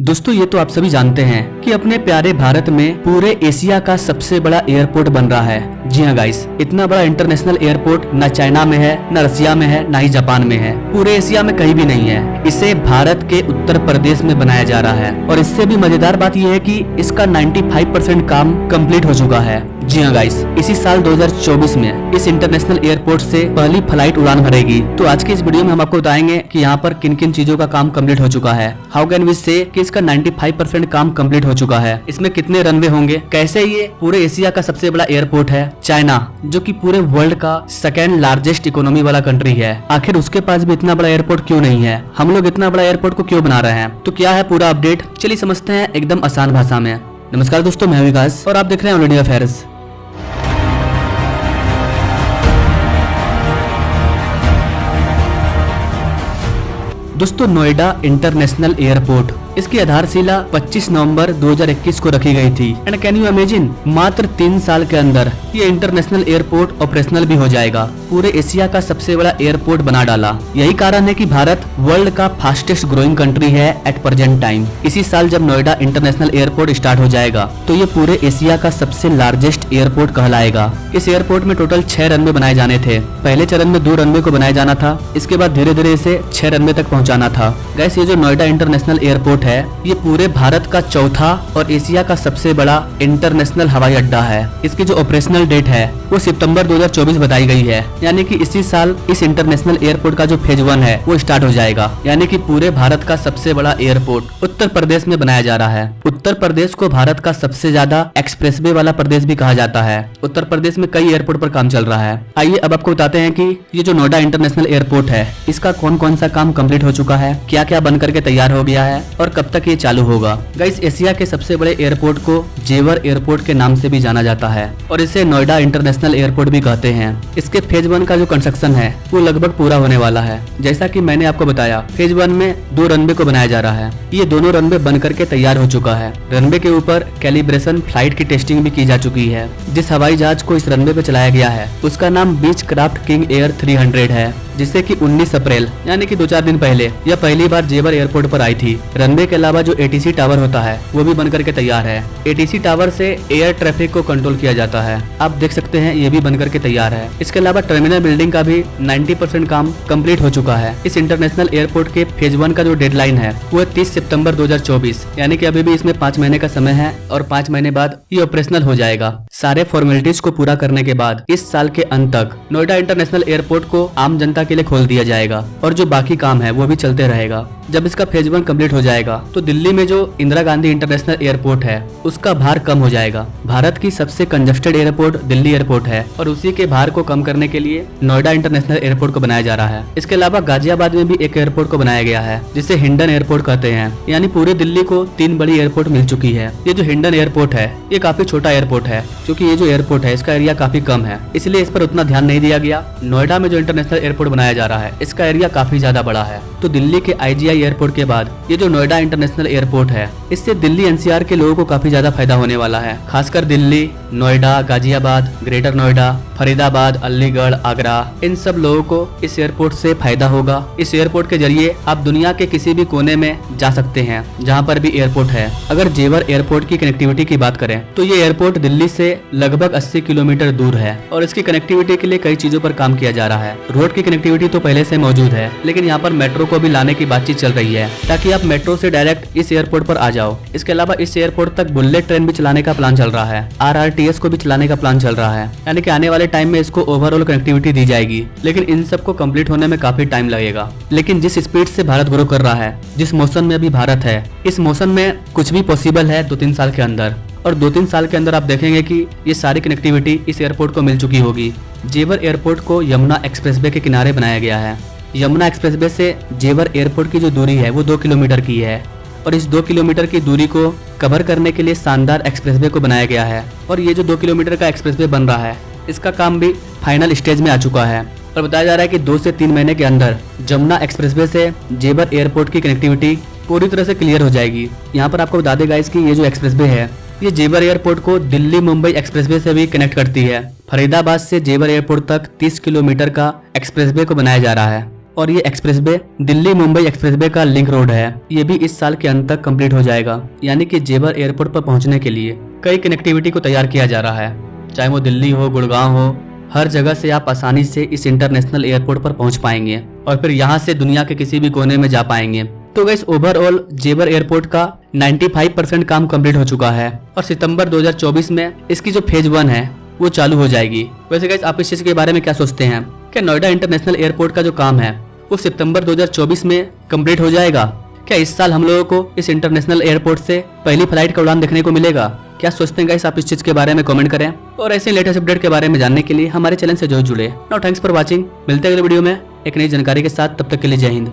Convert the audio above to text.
दोस्तों ये तो आप सभी जानते हैं कि अपने प्यारे भारत में पूरे एशिया का सबसे बड़ा एयरपोर्ट बन रहा है। जी हाँ गाइस, इतना बड़ा इंटरनेशनल एयरपोर्ट न चाइना में है, न रसिया में है, न ही जापान में है। पूरे एशिया में कहीं भी नहीं है। इसे भारत के उत्तर प्रदेश में बनाया जा रहा है और इससे भी मजेदार बात यह है कि इसका 95% काम कंप्लीट हो चुका है। जी हाँ गाइस, इसी साल 2024 में इस इंटरनेशनल एयरपोर्ट से पहली फ्लाइट उड़ान भरेगी। तो आज के इस वीडियो में हम आपको बताएंगे कि यहाँ पर किन किन चीजों का काम कंप्लीट हो चुका है। हाउ कैन वी से कि इसका 95% काम कंप्लीट हो चुका है। इसमें कितने रनवे होंगे, कैसे ये पूरे एशिया का सबसे बड़ा एयरपोर्ट है। चाइना जो कि पूरे वर्ल्ड का सेकेंड लार्जेस्ट इकोनॉमी वाला कंट्री है, आखिर उसके पास भी इतना बड़ा एयरपोर्ट क्यों नहीं है। हम लोग इतना बड़ा एयरपोर्ट को क्यों बना रहे हैं, तो क्या है पूरा अपडेट, चलिए समझते हैं एकदम आसान भाषा में। नमस्कार दोस्तों, मैं विकास और आप देख रहे हैं ऑल इंडिया अफेयर्स। दोस्तों, नोएडा इंटरनेशनल एयरपोर्ट, इसकी आधारशिला 25 नवंबर 2021 को रखी गई थी। एंड कैन यू इमेजिन, मात्र 3 साल के अंदर ये इंटरनेशनल एयरपोर्ट ऑपरेशनल भी हो जाएगा। पूरे एशिया का सबसे बड़ा एयरपोर्ट बना डाला। यही कारण है कि भारत वर्ल्ड का फास्टेस्ट ग्रोइंग कंट्री है एट प्रेजेंट टाइम। इसी साल जब नोएडा इंटरनेशनल एयरपोर्ट स्टार्ट हो जाएगा तो ये पूरे एशिया का सबसे लार्जेस्ट एयरपोर्ट कहलाएगा। इस एयरपोर्ट में टोटल 6 रनवे बनाए जाने थे। पहले चरण में 2 रनवे को बनाया जाना था, इसके बाद धीरे धीरे इसे 6 रनवे तक पहुँचाना था। गैस, ये जो नोएडा इंटरनेशनल एयरपोर्ट है, ये पूरे भारत का चौथा और एशिया का सबसे बड़ा इंटरनेशनल हवाई अड्डा है। इसकी जो ऑपरेशनल डेट है वो सितंबर 2024 बताई गई है, यानी कि इसी साल इस इंटरनेशनल एयरपोर्ट का जो फेज 1 है वो स्टार्ट हो जाएगा। यानी कि पूरे भारत का सबसे बड़ा एयरपोर्ट उत्तर प्रदेश में बनाया जा रहा है। उत्तर प्रदेश को भारत का सबसे ज्यादा एक्सप्रेसवे वाला प्रदेश भी कहा जाता है। उत्तर प्रदेश में कई एयरपोर्ट पर काम चल रहा है। आइए अब आपको बताते हैं कि ये जो नोएडा इंटरनेशनल एयरपोर्ट है, इसका कौन कौन सा काम कम्प्लीट हो चुका है, क्या क्या बनकर के तैयार हो गया है और कब तक ये चालू होगा। गाइस, एशिया के सबसे बड़े एयरपोर्ट को जेवर एयरपोर्ट के नाम से भी जाना जाता है और इसे नोएडा इंटरनेशनल एयरपोर्ट भी कहते हैं। इसके फेज 1 का जो कंस्ट्रक्शन है वो लगभग पूरा होने वाला है। जैसा कि मैंने आपको बताया, फेज 1 में 2 रनवे को बनाया जा रहा है। ये दोनों रनवे बनकर के तैयार हो चुका है। रनवे के ऊपर कैलिब्रेशन फ्लाइट की टेस्टिंग भी की जा चुकी है। जिस हवाई जहाज को इस रनवे पे चलाया गया है उसका नाम बीच क्राफ्ट किंग एयर 300 है, जिससे कि 19 अप्रैल यानी कि 2-4 दिन पहले यह पहली बार जेवर एयरपोर्ट पर आई थी। रनवे के अलावा जो एटीसी टावर होता है वो भी बनकर के तैयार है। एटीसी टावर से एयर ट्रैफिक को कंट्रोल किया जाता है, आप देख सकते हैं ये भी बनकर के तैयार है। इसके अलावा टर्मिनल बिल्डिंग का भी 90% काम कंप्लीट हो चुका है। इस इंटरनेशनल एयरपोर्ट के फेज 1 का जो डेडलाइन है वो है 30 सितंबर 2024, यानी कि अभी भी इसमें 5 महीने का समय है और 5 महीने बाद ये ऑपरेशनल हो जाएगा। सारे फॉर्मेलिटीज को पूरा करने के बाद इस साल के अंत तक नोएडा इंटरनेशनल एयरपोर्ट को आम जनता के लिए खोल दिया जाएगा और जो बाकी काम है वो भी चलते रहेगा। जब इसका फेज 1 कंप्लीट हो जाएगा तो दिल्ली में जो इंदिरा गांधी इंटरनेशनल एयरपोर्ट है उसका भार कम हो जाएगा। भारत की सबसे कंजस्टेड एयरपोर्ट दिल्ली एयरपोर्ट है और उसी के भार को कम करने के लिए नोएडा इंटरनेशनल एयरपोर्ट को बनाया जा रहा है। इसके अलावा गाजियाबाद में भी एक एयरपोर्ट को बनाया गया है जिसे हिंडन एयरपोर्ट कहते हैं। यानी पूरे दिल्ली को 3 बड़ी एयरपोर्ट मिल चुकी है। ये जो हिंडन एयरपोर्ट है ये काफी छोटा एयरपोर्ट है, क्योंकि ये जो एयरपोर्ट है इसका एरिया काफी कम है, इसलिए इस पर उतना ध्यान नहीं दिया गया। नोएडा में जो इंटरनेशनल एयरपोर्ट बनाया जा रहा है इसका एरिया काफी ज्यादा बड़ा है। तो दिल्ली के IGI एयरपोर्ट के बाद ये जो नोएडा इंटरनेशनल एयरपोर्ट है, इससे दिल्ली NCR के लोगों को काफी ज्यादा फायदा होने वाला है। खासकर दिल्ली, नोएडा, गाजियाबाद, ग्रेटर नोएडा, फरीदाबाद, अलीगढ़, आगरा, इन सब लोगों को इस एयरपोर्ट से फायदा होगा। इस एयरपोर्ट के जरिए आप दुनिया के किसी भी कोने में जा सकते हैं जहाँ पर भी एयरपोर्ट है। अगर जेवर एयरपोर्ट की कनेक्टिविटी की बात करें तो ये एयरपोर्ट दिल्ली से लगभग 80 किलोमीटर दूर है और इसकी कनेक्टिविटी के लिए कई चीजों पर काम किया जा रहा है। रोड की कनेक्टिविटी तो पहले से मौजूद है, लेकिन यहाँ पर मेट्रो को भी लाने की बातचीत चल रही है ताकि आप मेट्रो से डायरेक्ट इस एयरपोर्ट पर आ जाओ। इसके अलावा इस एयरपोर्ट तक बुलेट ट्रेन भी चलाने का प्लान चल रहा है। RRTS को भी चलाने का प्लान चल रहा है, यानी कि आने वाले टाइम में इसको ओवरऑल कनेक्टिविटी दी जाएगी। लेकिन इन सब को कंप्लीट होने में काफी टाइम लगेगा। लेकिन जिस स्पीड से भारत ग्रो कर रहा है, जिस मौसम में अभी भारत है, इस मौसम में कुछ भी पॉसिबल है 2-3 साल के अंदर। और 2-3 साल के अंदर आप देखेंगे कि ये सारी कनेक्टिविटी इस एयरपोर्ट को मिल चुकी होगी। जेवर एयरपोर्ट को यमुना एक्सप्रेसवे के किनारे बनाया गया है। यमुना एक्सप्रेसवे से जेवर एयरपोर्ट की जो दूरी है वो 2 किलोमीटर की है और इस 2 किलोमीटर की दूरी को कवर करने के लिए शानदार एक्सप्रेसवे को बनाया गया है। और ये जो 2 किलोमीटर का एक्सप्रेसवे बन रहा है इसका काम भी फाइनल स्टेज में आ चुका है और बताया जा रहा है कि 2 से 3 महीने के अंदर यमुना एक्सप्रेसवे से जेवर एयरपोर्ट की कनेक्टिविटी पूरी तरह से क्लियर हो जाएगी। यहाँ पर आपको बता दें गाइस कि ये जो एक्सप्रेसवे है ये जेवर एयरपोर्ट को दिल्ली मुंबई एक्सप्रेसवे से भी कनेक्ट करती है। फरीदाबाद से जेवर एयरपोर्ट तक 30 किलोमीटर का एक्सप्रेसवे को बनाया जा रहा है। और ये एक्सप्रेसवे दिल्ली मुंबई एक्सप्रेसवे का लिंक रोड है। ये भी इस साल के अंत तक कंप्लीट हो जाएगा। यानी कि जेवर एयरपोर्ट पर पहुंचने के लिए कई कनेक्टिविटी को तैयार किया जा रहा है। चाहे वो दिल्ली हो, गुड़गांव हो, हर जगह से आप आसानी से इस इंटरनेशनल एयरपोर्ट पर पहुंच पाएंगे और फिर यहाँ से दुनिया के किसी भी कोने में जा पाएंगे। तो गाइस ओवरऑल जेवर एयरपोर्ट का 95% काम कंप्लीट हो चुका है और सितंबर 2024 में इसकी जो फेज 1 है वो चालू हो जाएगी। वैसे गाइस आप इस चीज के बारे में क्या सोचते हैं? क्या नोएडा इंटरनेशनल एयरपोर्ट का जो काम है वो सितंबर 2024 में कंप्लीट हो जाएगा? क्या इस साल हम लोगों को इस इंटरनेशनल एयरपोर्ट से पहली फ्लाइट का उड़ान देखने को मिलेगा? क्या सोचते हैं गाइस आप इस चीज के बारे में कमेंट करें और ऐसे लेटेस्ट अपडेट के बारे में जानने के लिए हमारे चैनल से जरूर जुड़े। Now thanks for watching. मिलते हैं अगले वीडियो में एक नई जानकारी के साथ। तब तक के लिए जय हिंद।